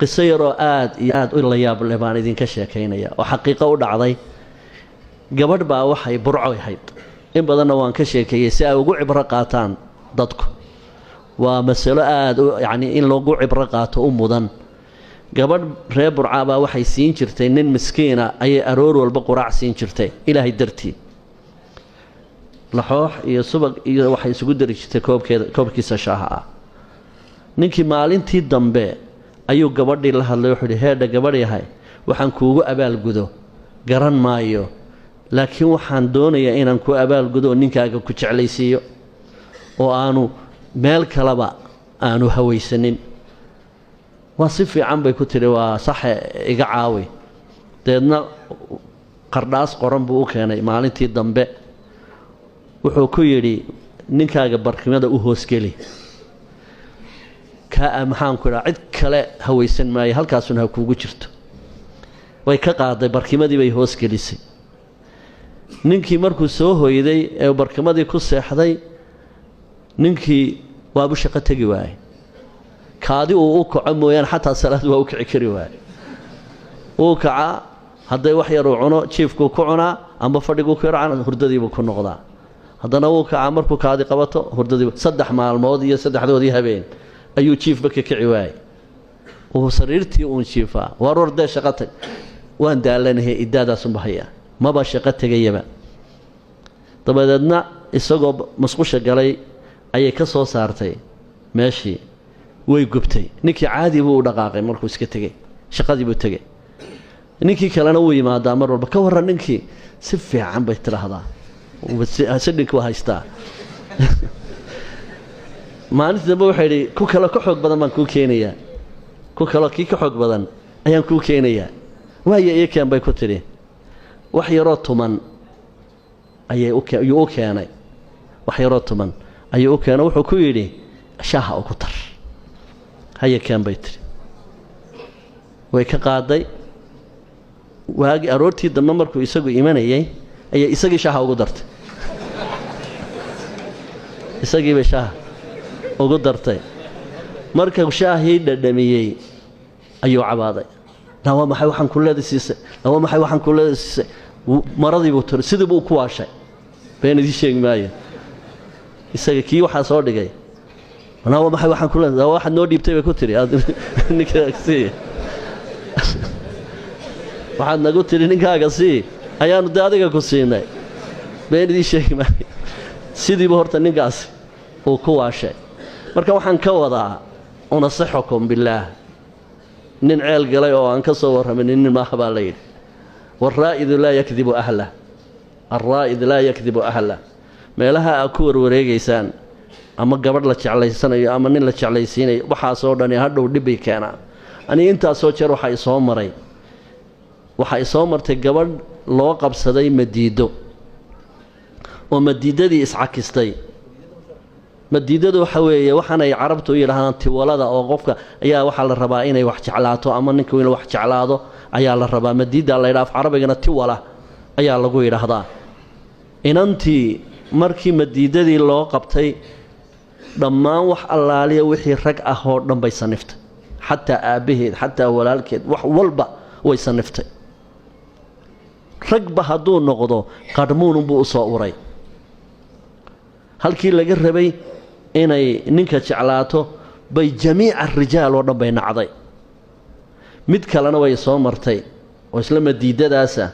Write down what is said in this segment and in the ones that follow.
قصير آد إلا ياب لبان إذن كشيكينيا وحقيقة ودعضي قبل با وحي برعوي حيد إن بدنا وان كشيكي سا وقوع برقاتان ضدك ومسألة يعني إن لو قوع برقات أمودن قبل ريب برعابا وحي سين جرتين نين مسكينة أي أرور والبقراع سين جرتين إلهي درتي لحوح يسبق waxay isugu darajitay koobkiisa shaaha ninkii maalintii dambe ayuu gabadhii la hadlay wuxuu yiri heedha gabadh yahay waxaan kuugu abaal gudo garan maayo laakiin waxaan doonayaa inaan ku abaal gudo ninkaaga ku jeclaysiiyo oo aanu meel kalaba aanu hawaysanin waa si fiican bay ku tiri waa sax iga caawi deedna qardhaas qoran buu u keenay maalintii dambe wuxuu ku yiri ninkaaga barkimada u hoosgeli ka maxaan ku cid kale hawaysan maayo halkaasuna ha kuugu jirto way ka qaaday barkimadii bay hoosgelisay ninkii markuu soo hooyday ee barkimadii ku seexday ninkii waa shaqo tagi waayay kaadi uu kaco mooyaan xataa salaad waa u kici kari waayay uu kaca haday wax yar uu cuno jiifku ku cunaa ama fadhigu ku yaraan hurdadiibu ku noqdaa haddana uu kaca markuu kaadi qabato hurdadii 3 maalmood iyo 3doodii habeen ayuu jiifba ka kici waayay oo sariirtii uu jiifaa warorde shaqo tag waan daalanahay idaadaas u bahaya maba shaqo tagayaba dabadeedna isagoo masqusha galay ayay ka soo saartay meeshii way gubtay ninkii caadi buu u dhaqaaqay markuu iska tagay shaqadii buu tagay ninkii kalena uu yimaadaa mar walba ka waran ninkii si fiican bay tiraahdaa وسدك وهايستا ما أنت نبغى حري كوكلا كحق بدن من كوكينيا كوكلا كي كحق بدن أيام كوكينيا وهي إيه كان بيكتري وحيرات من أي أوكي أنا وحيرات من أي أوكي أنا وحكويلي شاها أو كتر هي كان بيتري ويكقاضي وهاجي أروتي دممركو يسقي إيمانية أي إسقي شاها وقدرت إسقي بشاها وقدرت مركب شاهي دميي أيو عبادي لا هو ما حيوحن كل هذا السيس لا هو ما حيوحن كل هذا السيس مرضي بوتر سيد بو كواشة بين ذي شيء مايا إسقي كي واحد صار دقي أنا هو ما حيوحن كل هذا واحد نودي بتبي كتري هذا نكذا كسي واحد نقول تري نكذا كسي ayaanu daadiga ku siinay beedii sheegmay sidii horta ninkaas oo ku waashay marka waxaan ka wadaa una saxukum billaah nin ceel galay oo aan ka soo waramin nin ma xabaalay waraaid la yakdibu ahla araaid la yakdibu ahla meelaha ku warwareegaysaan ama gabadh la jeclaysanayo ama nin la jeclaysiinayo waxa soo dhan hadhow dhibay keena ani inta soo jeer waxa soo maray waxa soo martay gabadh loo qabsaday madiido oo madiidadii iscakistay madiidadu waxa weeye waxaan ay carabtu yiraahdaan tiwalada oo qofka ayaa waxa la rabaa inay wax jeclaato ama ninka inuu wax jeclaado ayaa la rabaa madiida la yiraahdo carabigana tiwala ayaa lagu yiraahdaa inantii markii madiidadii loo qabtay dhammaan wax allaaliya wixii rag ah oo dhan bay saniftay xataa aabaheed xataa walaalkeed wax walba way saniftay ragba hadduu noqdo qadhmuun buu soo uray halkii laga rabay inay ninka jeclaato bay jamiica rijaal oo dhan bay nacday mid kalena way soo martay oo isla madiidadaasa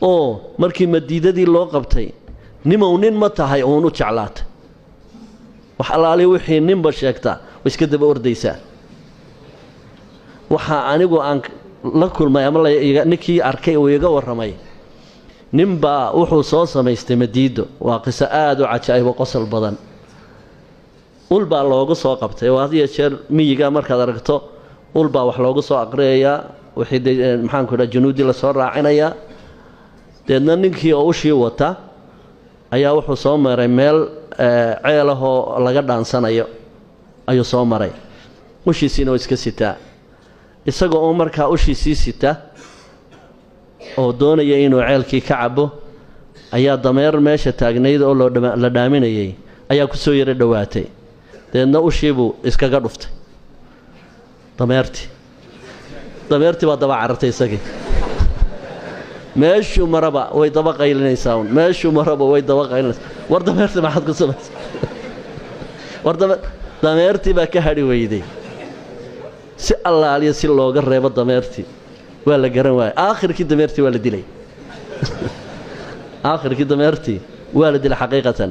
oo markii madiidadii loo qabtay nimow nin ma tahay oo uu jeclaatay wax alaali wixii ninba sheegta way iska daba ordaysaa waxa anigu aan la kulmay ama ninkii arkay oo iga waramay ninba wuxuu soo samaystay madiido waa qiso aad u cajaa'ib oo qosol badan ulba loogu soo qabtay oo hadiya jeer miyiga markaad aragto ulba wax loogu soo aqriyaa wixii maxaan ku dhahay junuudi la soo raacinaya deedna ninkii oo ushii wata ayaa wuxuu soo maray meel ceelahoo laga dhaansanayo ayuu soo maray ushiisiina oo iska sitaa isagoo oo markaa ushiisii sita oo doonaya inuu ceelkii ka cabo ayaa dameer meesha taagnayd oo la dhaaminayay ayaa ku soo yara dhawaatay deedna ushiibuu iskaga dhuftay dameertii baa daba carartay isagii meeshuu maraba way daba qaylinaysaa meeshuu maraba way daba qaylinaysaa war dameertii maxaad ku samaysay war dameertii baa ka hadhi weyday si allaaliya si looga reebo dameertii waa la garan waayay aakhirkii dameertii waa la dilay aakhirkii dameertii waa la dilay xaqiiqatan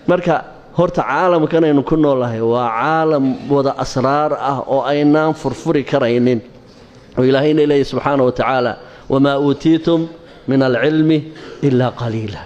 marka horta caalamkan aynu ku noolahay waa caalam wada asraar ah oo aynaan furfuri karaynin oo ilaahayna leeyahay subxaanahu wa tacaala wamaa uutiitum min alcilmi ilaa qaliila